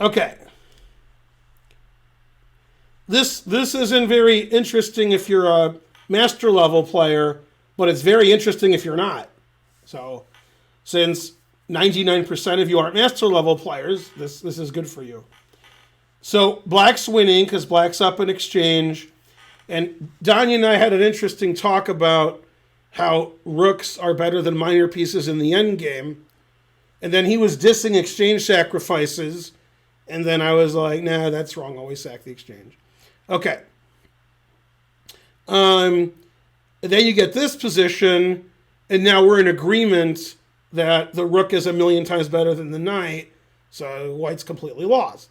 Okay. This isn't very interesting if you're a master level player, but it's very interesting if you're not. So, since 99% of you aren't master level players, this is good for you. So, black's winning because black's up in exchange. And Danya and I had an interesting talk about how rooks are better than minor pieces in the end game. And then he was dissing exchange sacrifices. And then I was like, nah, that's wrong. Always sack the exchange. Okay. And then you get this position, and now we're in agreement that the rook is a million times better than the knight, so white's completely lost.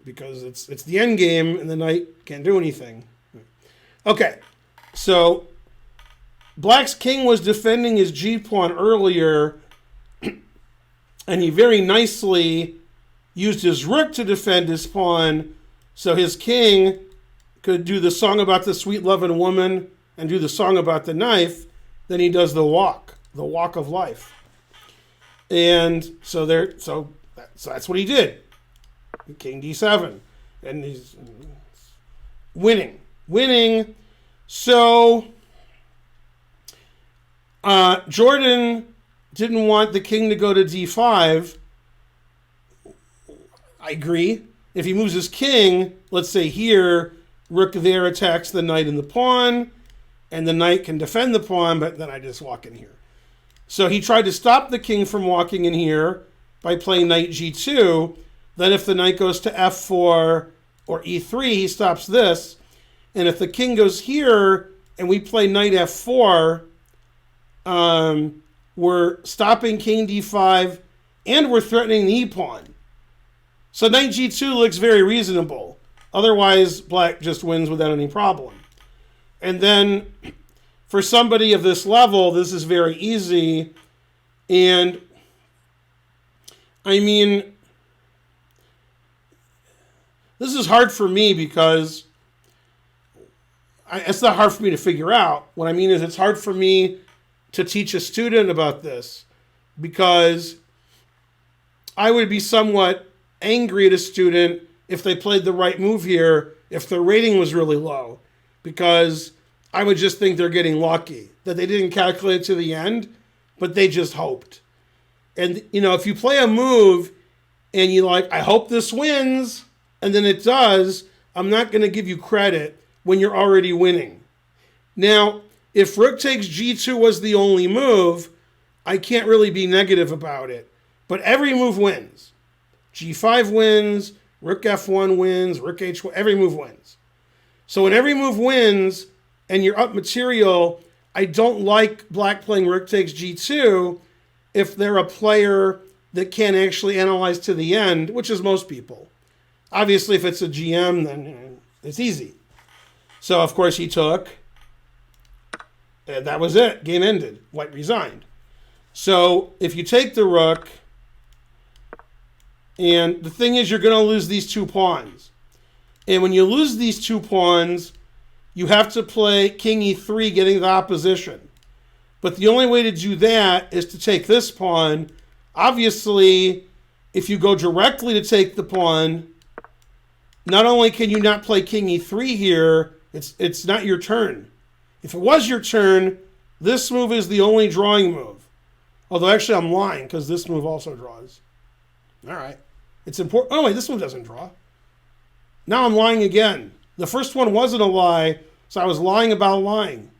Because it's the end game, and the knight can't do anything. Okay, so black's king was defending his g-pawn earlier, and he very nicely used his rook to defend his pawn, so his king could do the song about the sweet loving woman and do the song about the knife. Then he does the walk of life. And so that's what he did. King d7. And he's winning. So Jorden didn't want the king to go to d5. I agree. If he moves his king, let's say here, rook there attacks the knight and the pawn, and the knight can defend the pawn, but then I just walk in here. So he tried to stop the king from walking in here by playing knight g2. Then if the knight goes to f4 or e3, he stops this. And if the king goes here and we play knight f4, we're stopping king d5 and we're threatening the e-pawn. So knight g2 looks very reasonable. Otherwise, black just wins without any problem. And then for somebody of this level, this is very easy. And I mean, this is hard for me because it's not hard for me to figure out. What I mean is it's hard for me to teach a student about this because I would be somewhat angry at a student if they played the right move here, if their rating was really low, because I would just think they're getting lucky, that they didn't calculate to the end, but they just hoped. And, if you play a move and you like, I hope this wins, and then it does, I'm not going to give you credit when you're already winning. Now, if rook takes g2 was the only move, I can't really be negative about it. But every move wins. g5 wins, rook f1 wins, rook h1, every move wins. So when every move wins and you're up material, I don't like black playing rook takes g2 if they're a player that can't actually analyze to the end, which is most people. Obviously, if it's a GM, then it's easy. So, of course, he took, and that was it. Game ended. White resigned. So, if you take the rook, and the thing is, you're going to lose these two pawns. And when you lose these two pawns, you have to play king e3, getting the opposition. But the only way to do that is to take this pawn. Obviously, if you go directly to take the pawn, not only can you not play king e3 here, it's not your turn. If it was your turn, this move is the only drawing move. Although actually I'm lying because this move also draws. All right. It's important. Oh, wait, this move doesn't draw. Now I'm lying again. The first one wasn't a lie, so I was lying about lying.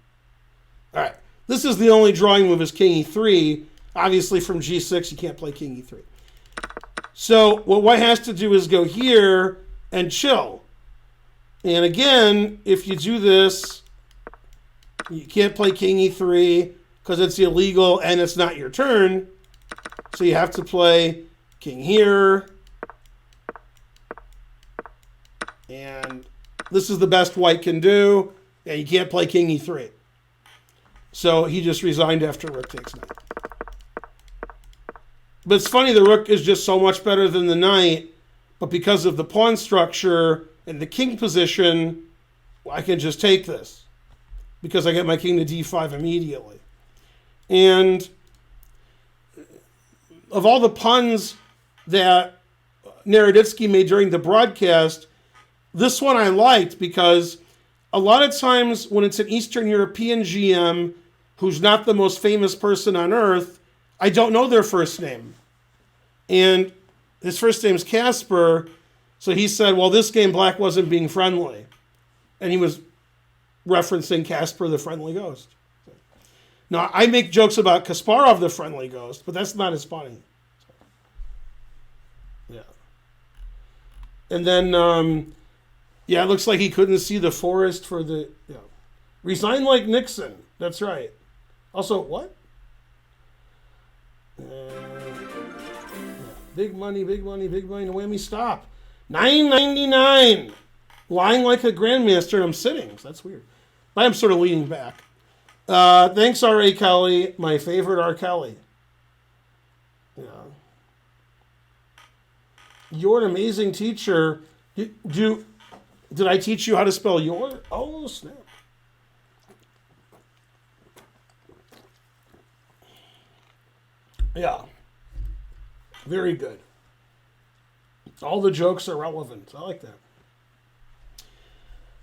All right. This is the only drawing move is king e3. Obviously from g6, you can't play king e3. So what white has to do is go here and chill. And again, if you do this, you can't play king e3 because it's illegal and it's not your turn. So you have to play king here. And this is the best white can do. And you can't play king e3. So he just resigned after rook takes knight. But it's funny, the rook is just so much better than the knight. But because of the pawn structure and the king position, I can just take this. Because I get my king to d5 immediately. And of all the puns that Naroditsky made during the broadcast. This one I liked because a lot of times when it's an Eastern European GM who's not the most famous person on earth, I don't know their first name. And his first name's Kacper, so he said, well, this game Black wasn't being friendly. And he was referencing Kacper the Friendly Ghost. Now, I make jokes about Kasparov the Friendly Ghost, but that's not as funny. Yeah. And then, it looks like he couldn't see the forest for the... Yeah. Resign like Nixon. That's right. Also, what? Big money, big money, big money. No whammy, stop. $9.99. Lying like a grandmaster, and I'm sitting. So that's weird. I'm sort of leaning back. Thanks, R.A. Kelly. My favorite R. Kelly. Yeah. You're an amazing teacher. Did I teach you how to spell your? Oh, snap. Yeah. Very good. All the jokes are relevant. I like that.